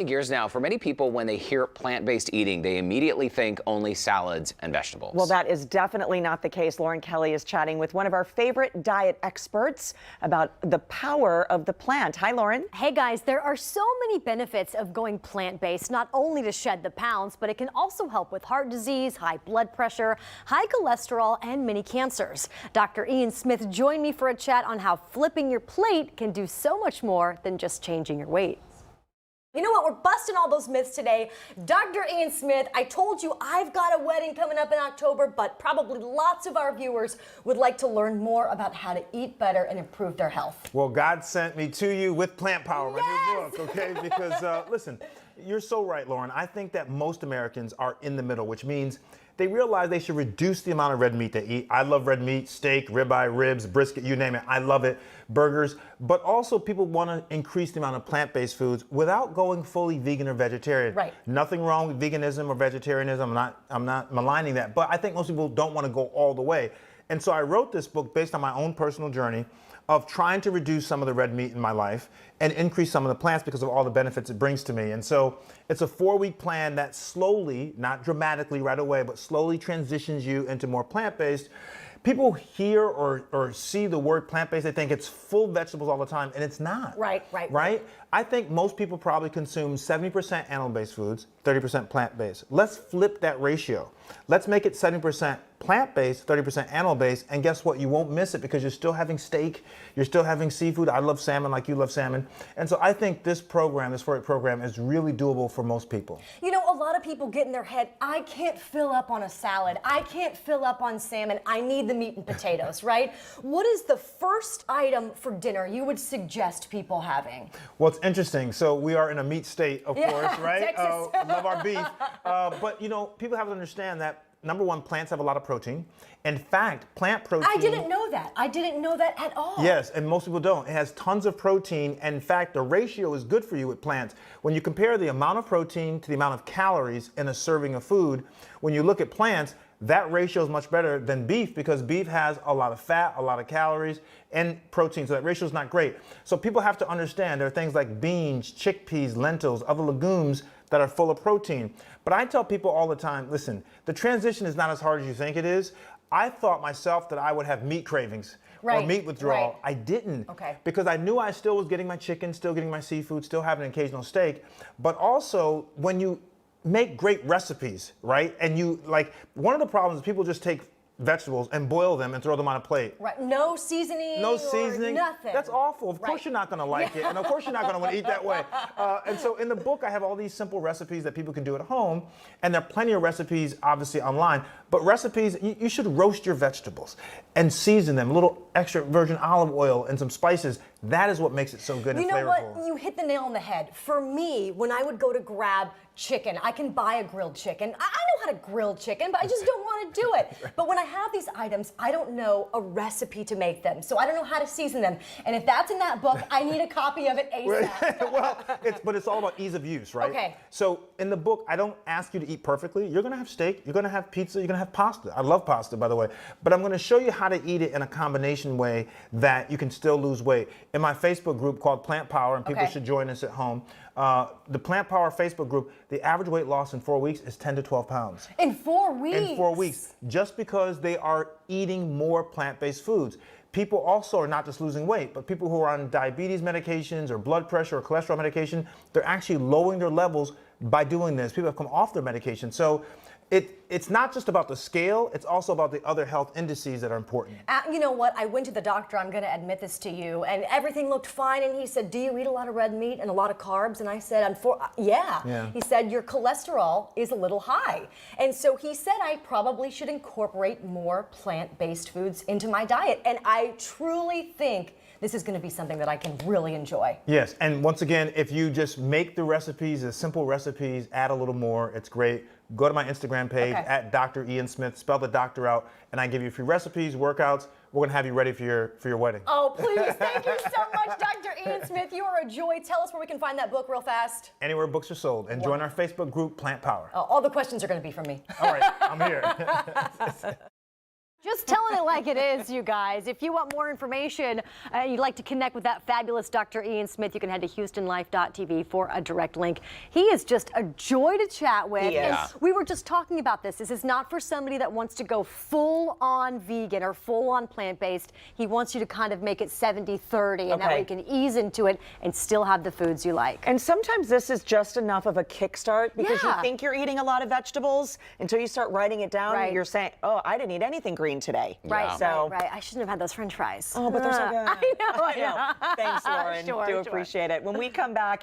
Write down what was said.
Gears now. For many people, when they hear plant-based eating, they immediately think only salads and vegetables. Well, that is definitely not the case. Lauren Kelly is chatting with one of our favorite diet experts about the power of the plant. Hi, Lauren. Hey guys, there are so many benefits of going plant-based, not only to shed the pounds, but it can also help with heart disease, high blood pressure, high cholesterol, and many cancers. Dr. Ian Smith joined me for a chat on how flipping your plate can do so much more than just changing your weight. You know what? We're busting all those myths today. Dr. Ian Smith, I told you I've got a wedding coming up in October, but probably lots of our viewers would like to learn more about how to eat better and improve their health. Well, God sent me to you with Plant Power, my new Yes! book, okay? Because, listen, you're so right, Lauren. I think that most Americans are in the middle, which means they realize they should reduce the amount of red meat they eat. I love red meat, steak, ribeye, ribs, brisket, you name it. I love it. Burgers. But also people want to increase the amount of plant-based foods without going fully vegan or vegetarian. Right. Nothing wrong with veganism or vegetarianism. I'm not maligning that. But I think most people don't want to go all the way. And so I wrote this book based on my own personal journey of trying to reduce some of the red meat in my life and increase some of the plants because of all the benefits it brings to me. And so it's a 4-week plan that slowly, not dramatically right away, but slowly transitions you into more plant-based. People hear or see the word plant-based, they think it's full vegetables all the time, and it's not. Right. I think most people probably consume 70% animal-based foods, 30% plant-based. Let's flip that ratio. Let's make it 70% plant-based, 30% animal-based, and guess what? You won't miss it because you're still having steak, you're still having seafood. I love salmon like you love salmon. And so I think this program, this 4-week program, is really doable for most people. You know, a lot of people get in their head, I can't fill up on a salad. I can't fill up on salmon. I need the meat and potatoes, right? What is the first item for dinner you would suggest people having? Well, it's interesting. So we are in a meat state, of course, right? Texas. Love our beef. But, you know, people have to understand that, number one, plants have a lot of protein. In fact, plant protein... I didn't know that. I didn't know that at all. Yes, and most people don't. It has tons of protein. And in fact, the ratio is good for you with plants. When you compare the amount of protein to the amount of calories in a serving of food, when you look at plants, that ratio is much better than beef because beef has a lot of fat, a lot of calories, and protein, so that ratio is not great. So people have to understand there are things like beans, chickpeas, lentils, other legumes that are full of protein. But I tell people all the time, listen, the transition is not as hard as you think it is. I thought myself that I would have meat cravings or meat withdrawal. I didn't, because I knew I still was getting my chicken, still getting my seafood, still having an occasional steak. But also, when you make great recipes, right? And you, like, one of the problems is people just take vegetables and boil them and throw them on a plate. Right, no seasoning. No seasoning. Nothing. That's awful. Of course you're not going to like it, and of course you're not going to want to eat that way. And so in the book, I have all these simple recipes that people can do at home, and there are plenty of recipes, obviously, online. But recipes, you should roast your vegetables and season them, a little extra virgin olive oil and some spices. That is what makes it so good and flavorful. You know what? You hit the nail on the head. For me, when I would go to grab chicken, I can buy a grilled chicken. I know how to grill chicken, but I just don't want to do it. But when I have these items, I don't know a recipe to make them. So I don't know how to season them. And if that's in that book, I need a copy of it ASAP. Well, it's all about ease of use, right? Okay. So in the book, I don't ask you to eat perfectly. You're going to have steak, you're going to have pizza, you're going to have pasta. I love pasta, by the way. But I'm going to show you how to eat it in a combination way that you can still lose weight. In my Facebook group called Plant Power, and people should join us at home, the Plant Power Facebook group, the average weight loss in 4 weeks is 10 to 12 pounds. In 4 weeks? In 4 weeks, just because they are eating more plant-based foods. People also are not just losing weight, but people who are on diabetes medications or blood pressure or cholesterol medication, they're actually lowering their levels by doing this. People have come off their medication. So it's not just about the scale, it's also about the other health indices that are important. You know what? I went to the doctor, I'm going to admit this to you, and everything looked fine, and he said, do you eat a lot of red meat and a lot of carbs? And I said, yeah. He said, your cholesterol is a little high. And so he said I probably should incorporate more plant-based foods into my diet. And I truly think this is going to be something that I can really enjoy. Yes, and once again, if you just make the recipes as simple recipes, add a little more, it's great. Go to my Instagram page at Dr. Ian Smith, spell the doctor out, and I give you free recipes, workouts. We're going to have you ready for your wedding. Oh, please. Thank you so much, Dr. Ian Smith. You are a joy. Tell us where we can find that book real fast. Anywhere books are sold. And join our Facebook group, Plant Power. Oh, all the questions are going to be from me. All right, I'm here. Just telling it like it is, you guys. If you want more information, you'd like to connect with that fabulous Dr. Ian Smith, you can head to HoustonLife.tv for a direct link. He is just a joy to chat with. He is. And we were just talking about this. This is not for somebody that wants to go full-on vegan or full-on plant-based. He wants you to kind of make it 70-30, and that way you can ease into it and still have the foods you like. And sometimes this is just enough of a kickstart because you Yeah. think you're eating a lot of vegetables until you start writing it down. Right. You're saying, oh, I didn't eat anything green today. Right, So, right. I shouldn't have had those French fries. oh, but they're so good. I know. Thanks, Lauren. Sure, Do sure. appreciate it. When we come back,